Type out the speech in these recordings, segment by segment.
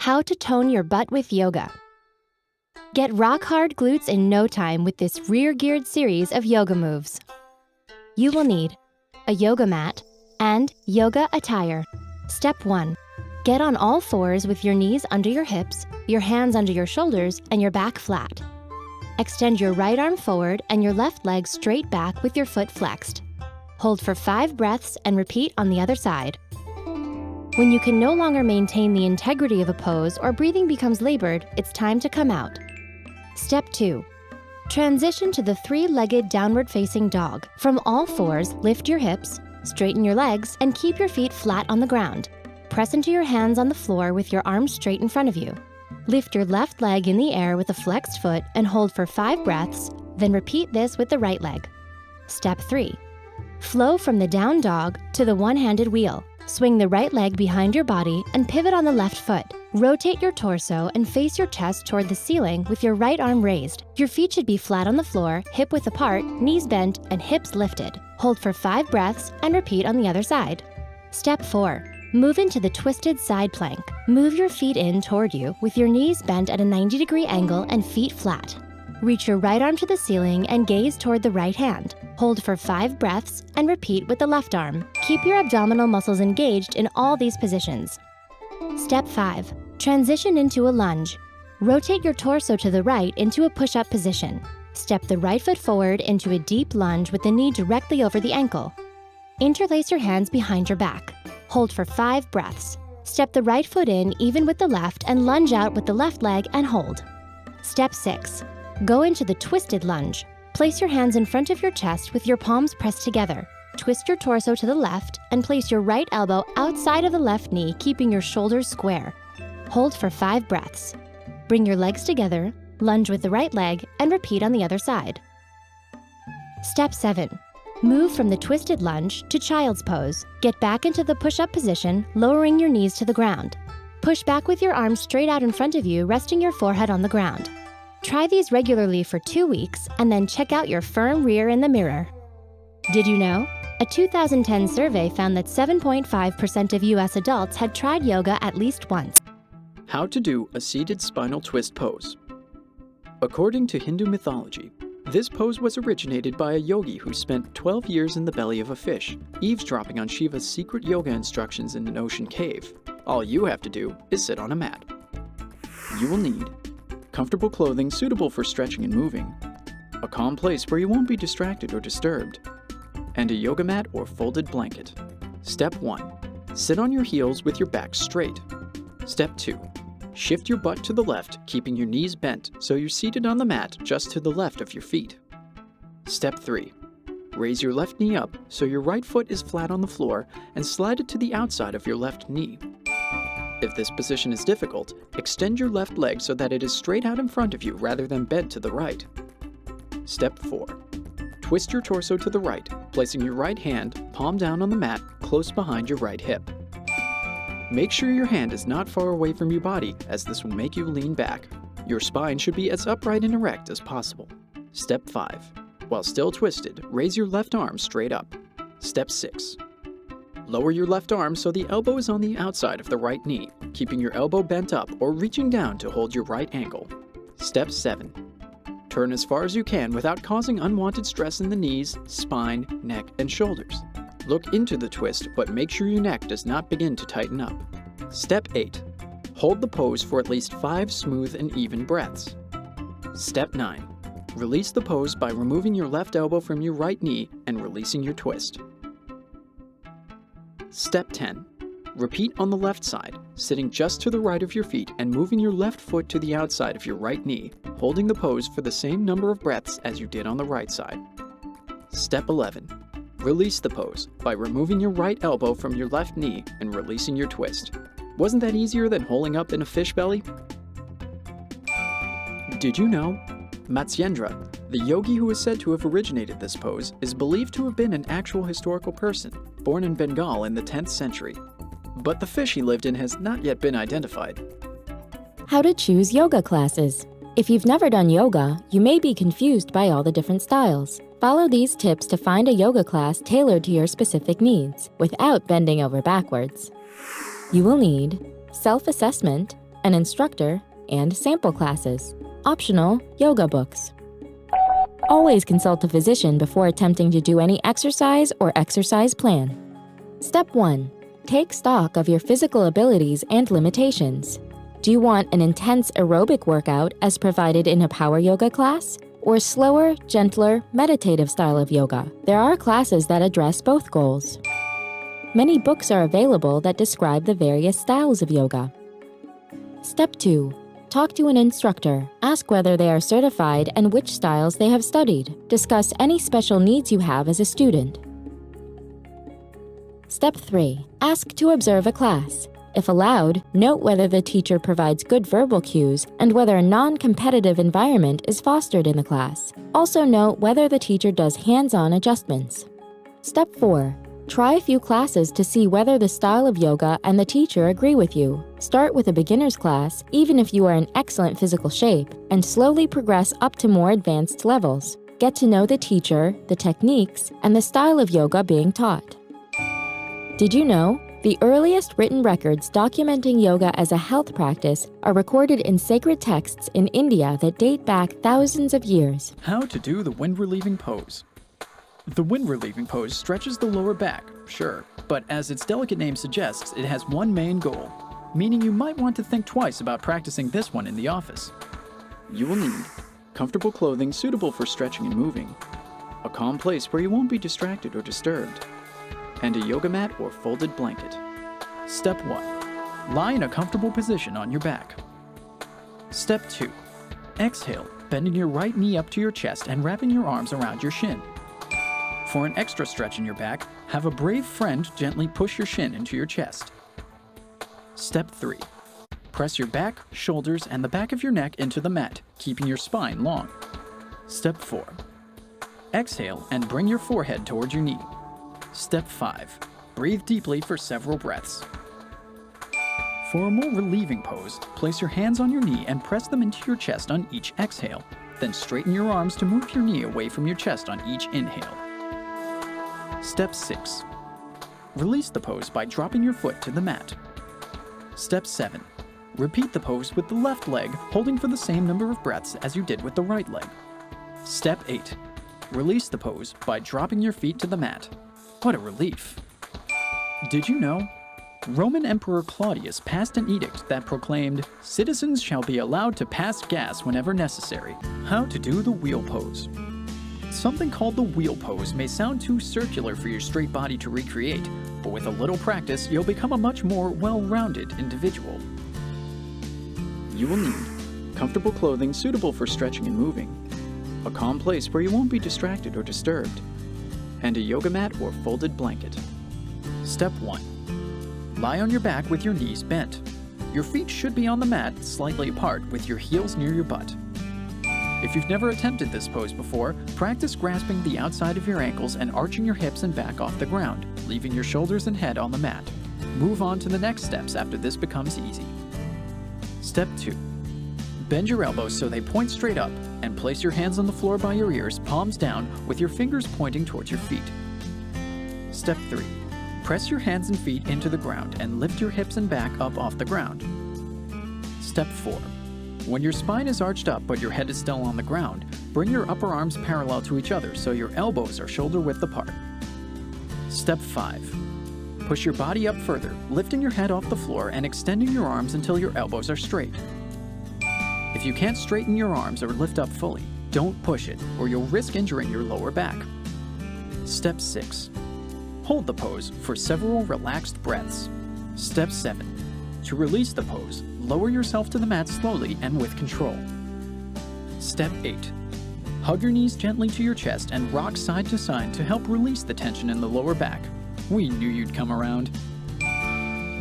How to tone your butt with yoga. Get rock-hard glutes in no time with this rear-geared series of yoga moves. You will need a yoga mat and yoga attire. Step 1. Get on all fours with your knees under your hips, your hands under your shoulders, and your back flat. Extend your right arm forward and your left leg straight back with your foot flexed. Hold for 5 breaths and repeat on the other side. When you can no longer maintain the integrity of a pose or breathing becomes labored, it's time to come out. Step 2. Transition to the 3-legged downward-facing dog. From all fours, lift your hips, straighten your legs, and keep your feet flat on the ground. Press into your hands on the floor with your arms straight in front of you. Lift your left leg in the air with a flexed foot and hold for 5 breaths, then repeat this with the right leg. Step 3. Flow from the down dog to the one-handed wheel. Swing the right leg behind your body and pivot on the left foot. Rotate your torso and face your chest toward the ceiling with your right arm raised. Your feet should be flat on the floor, hip width apart, knees bent, and hips lifted. Hold for 5 breaths and repeat on the other side. Step 4. Move into the twisted side plank. Move your feet in toward you with your knees bent at a 90-degree angle and feet flat. Reach your right arm to the ceiling and gaze toward the right hand. Hold for 5 breaths and repeat with the left arm. Keep your abdominal muscles engaged in all these positions. Step 5. Transition into a lunge. Rotate your torso to the right into a push-up position. Step the right foot forward into a deep lunge with the knee directly over the ankle. Interlace your hands behind your back. Hold for 5 breaths. Step the right foot in even with the left and lunge out with the left leg and hold. Step 6. Go into the twisted lunge. Place your hands in front of your chest with your palms pressed together. Twist your torso to the left and place your right elbow outside of the left knee, keeping your shoulders square. Hold for 5 breaths. Bring your legs together, lunge with the right leg, and repeat on the other side. Step 7. Move from the twisted lunge to child's pose. Get back into the push-up position, lowering your knees to the ground. Push back with your arms straight out in front of you, resting your forehead on the ground. Try these regularly for 2 weeks and then check out your firm rear in the mirror. Did you know? A 2010 survey found that 7.5% of US adults had tried yoga at least once. How to do a seated spinal twist pose. According to Hindu mythology, this pose was originated by a yogi who spent 12 years in the belly of a fish, eavesdropping on Shiva's secret yoga instructions in an ocean cave. All you have to do is sit on a mat. You will need comfortable clothing suitable for stretching and moving, a calm place where you won't be distracted or disturbed, and a yoga mat or folded blanket. Step 1. Sit on your heels with your back straight. Step 2. Shift your butt to the left, keeping your knees bent so you're seated on the mat just to the left of your feet. Step 3. Raise your left knee up so your right foot is flat on the floor and slide it to the outside of your left knee. If this position is difficult, extend your left leg so that it is straight out in front of you rather than bent to the right. Step 4. Twist your torso to the right, placing your right hand, palm down on the mat, close behind your right hip. Make sure your hand is not far away from your body, as this will make you lean back. Your spine should be as upright and erect as possible. Step 5. While still twisted, raise your left arm straight up. Step 6. Lower your left arm so the elbow is on the outside of the right knee, keeping your elbow bent up or reaching down to hold your right ankle. Step 7. Turn as far as you can without causing unwanted stress in the knees, spine, neck, and shoulders. Look into the twist, but make sure your neck does not begin to tighten up. Step 8. Hold the pose for at least 5 smooth and even breaths. Step 9. Release the pose by removing your left elbow from your right knee and releasing your twist. Step 10. Repeat on the left side, sitting just to the right of your feet and moving your left foot to the outside of your right knee, holding the pose for the same number of breaths as you did on the right side. Step 11. Release the pose by removing your right elbow from your left knee and releasing your twist. Wasn't that easier than holding up in a fish belly? Did you know? Matsyendra, the yogi who is said to have originated this pose, is believed to have been an actual historical person, born in Bengal in the 10th century. But the fish he lived in has not yet been identified. How to choose yoga classes. If you've never done yoga, you may be confused by all the different styles. Follow these tips to find a yoga class tailored to your specific needs, without bending over backwards. You will need self-assessment, an instructor, and sample classes. Optional, yoga books. Always consult a physician before attempting to do any exercise or exercise plan. Step 1. Take stock of your physical abilities and limitations. Do you want an intense aerobic workout as provided in a power yoga class, or a slower, gentler, meditative style of yoga? There are classes that address both goals. Many books are available that describe the various styles of yoga. Step 2. Talk to an instructor. Ask whether they are certified and which styles they have studied. Discuss any special needs you have as a student. Step 3. Ask to observe a class. If allowed, note whether the teacher provides good verbal cues and whether a non-competitive environment is fostered in the class. Also note whether the teacher does hands-on adjustments. Step 4. Try a few classes to see whether the style of yoga and the teacher agree with you. Start with a beginner's class, even if you are in excellent physical shape, and slowly progress up to more advanced levels. Get to know the teacher, the techniques, and the style of yoga being taught. Did you know? The earliest written records documenting yoga as a health practice are recorded in sacred texts in India that date back thousands of years. How to do the wind-relieving pose. The wind-relieving pose stretches the lower back, sure, but as its delicate name suggests, it has one main goal, meaning you might want to think twice about practicing this one in the office. You will need comfortable clothing suitable for stretching and moving, a calm place where you won't be distracted or disturbed, and a yoga mat or folded blanket. Step 1. Lie in a comfortable position on your back. Step 2. Exhale, bending your right knee up to your chest and wrapping your arms around your shin. For an extra stretch in your back, have a brave friend gently push your shin into your chest. Step 3. Press your back, shoulders, and the back of your neck into the mat, keeping your spine long. Step 4. Exhale and bring your forehead towards your knee. Step 5. Breathe deeply for several breaths. For a more relieving pose, place your hands on your knee and press them into your chest on each exhale. Then straighten your arms to move your knee away from your chest on each inhale. Step 6. Release the pose by dropping your foot to the mat. Step 7. Repeat the pose with the left leg, holding for the same number of breaths as you did with the right leg. Step 8. Release the pose by dropping your feet to the mat. What a relief! Did you know? Roman Emperor Claudius passed an edict that proclaimed, "Citizens shall be allowed to pass gas whenever necessary." How to do the wheel pose. Something called the wheel pose may sound too circular for your straight body to recreate, but with a little practice, you'll become a much more well-rounded individual. You will need comfortable clothing suitable for stretching and moving, a calm place where you won't be distracted or disturbed, and a yoga mat or folded blanket. Step 1. Lie on your back with your knees bent. Your feet should be on the mat slightly apart with your heels near your butt. If you've never attempted this pose before, practice grasping the outside of your ankles and arching your hips and back off the ground, leaving your shoulders and head on the mat. Move on to the next steps after this becomes easy. Step 2. Bend your elbows so they point straight up and place your hands on the floor by your ears, palms down, with your fingers pointing towards your feet. Step 3. Press your hands and feet into the ground and lift your hips and back up off the ground. Step 4. When your spine is arched up but your head is still on the ground, bring your upper arms parallel to each other so your elbows are shoulder width apart. Step 5. Push your body up further, lifting your head off the floor and extending your arms until your elbows are straight. If you can't straighten your arms or lift up fully, don't push it or you'll risk injuring your lower back. Step 6. Hold the pose for several relaxed breaths. Step 7. To release the pose, lower yourself to the mat slowly and with control. Step 8. Hug your knees gently to your chest and rock side to side to help release the tension in the lower back. We knew you'd come around.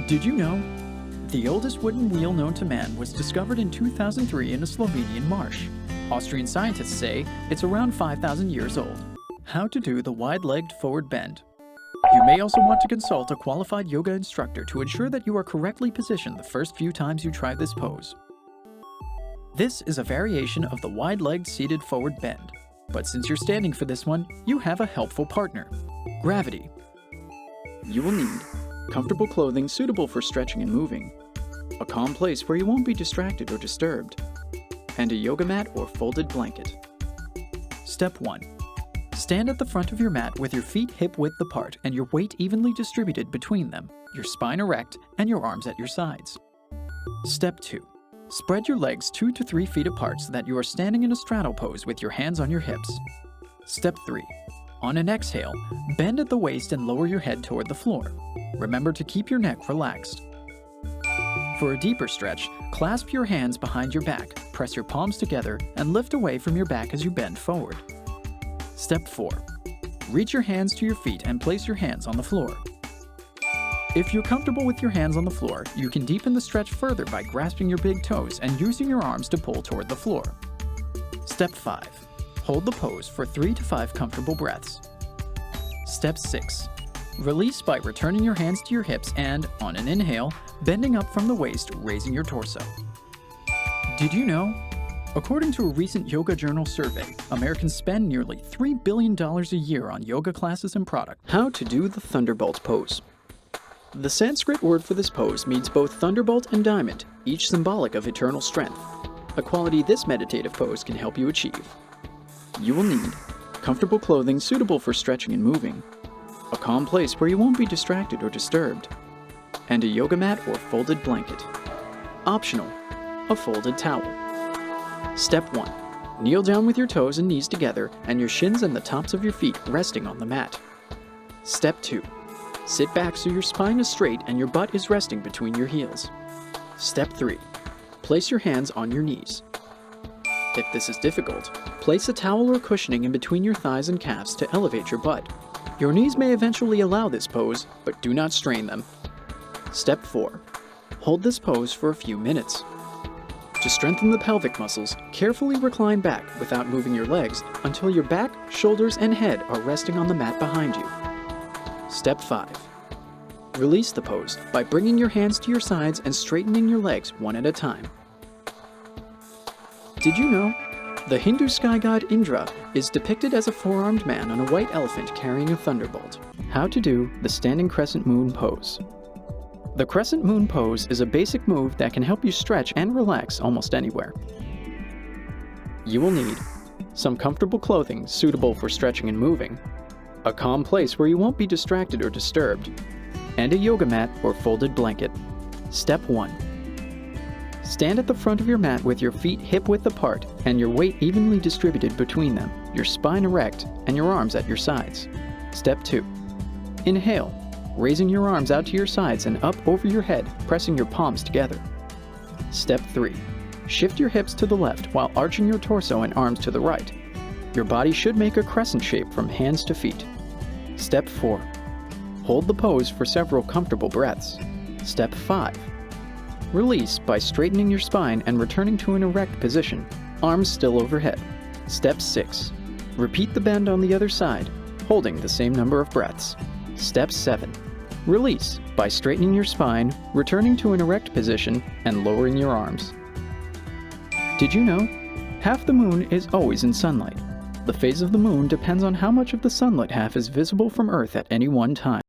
Did you know? The oldest wooden wheel known to man was discovered in 2003 in a Slovenian marsh. Austrian scientists say it's around 5,000 years old. How to do the wide-legged forward bend. You may also want to consult a qualified yoga instructor to ensure that you are correctly positioned the first few times you try this pose. This is a variation of the wide-legged seated forward bend, but since you're standing for this one, you have a helpful partner: gravity. You will need comfortable clothing suitable for stretching and moving, a calm place where you won't be distracted or disturbed, and a yoga mat or folded blanket. Step 1. Stand at the front of your mat with your feet hip-width apart and your weight evenly distributed between them, your spine erect, and your arms at your sides. Step 2. Spread your legs 2 to 3 feet apart so that you are standing in a straddle pose with your hands on your hips. Step 3. On an exhale, bend at the waist and lower your head toward the floor. Remember to keep your neck relaxed. For a deeper stretch, clasp your hands behind your back, press your palms together, and lift away from your back as you bend forward. Step 4. Reach your hands to your feet and place your hands on the floor. If you're comfortable with your hands on the floor, you can deepen the stretch further by grasping your big toes and using your arms to pull toward the floor. Step 5. Hold the pose for 3 to 5 comfortable breaths. Step 6. Release by returning your hands to your hips and, on an inhale, bending up from the waist, raising your torso. Did you know? According to a recent Yoga Journal survey, Americans spend nearly $3 billion a year on yoga classes and products. How to do the thunderbolt pose. The Sanskrit word for this pose means both thunderbolt and diamond, each symbolic of eternal strength, a quality this meditative pose can help you achieve. You will need comfortable clothing suitable for stretching and moving, a calm place where you won't be distracted or disturbed, and a yoga mat or folded blanket. Optional, a folded towel. Step 1. Kneel down with your toes and knees together and your shins and the tops of your feet resting on the mat. Step 2. Sit back so your spine is straight and your butt is resting between your heels. Step 3. Place your hands on your knees. If this is difficult, place a towel or cushioning in between your thighs and calves to elevate your butt. Your knees may eventually allow this pose, but do not strain them. Step 4. Hold this pose for a few minutes. To strengthen the pelvic muscles, carefully recline back without moving your legs until your back, shoulders, and head are resting on the mat behind you. Step 5. Release the pose by bringing your hands to your sides and straightening your legs one at a time. Did you know? The Hindu sky god Indra is depicted as a four-armed man on a white elephant carrying a thunderbolt. How to do the standing crescent moon pose. The crescent moon pose is a basic move that can help you stretch and relax almost anywhere. You will need some comfortable clothing suitable for stretching and moving, a calm place where you won't be distracted or disturbed, and a yoga mat or folded blanket. Step 1. Stand at the front of your mat with your feet hip-width apart and your weight evenly distributed between them, your spine erect, and your arms at your sides. Step 2. Inhale, raising your arms out to your sides and up over your head, pressing your palms together. Step 3. Shift your hips to the left while arching your torso and arms to the right. Your body should make a crescent shape from hands to feet. Step 4. Hold the pose for several comfortable breaths. Step 5. Release by straightening your spine and returning to an erect position, arms still overhead. Step 6. Repeat the bend on the other side, holding the same number of breaths. Step 7. Release by straightening your spine, returning to an erect position, and lowering your arms. Did you know? Half the moon is always in sunlight. The phase of the moon depends on how much of the sunlit half is visible from Earth at any one time.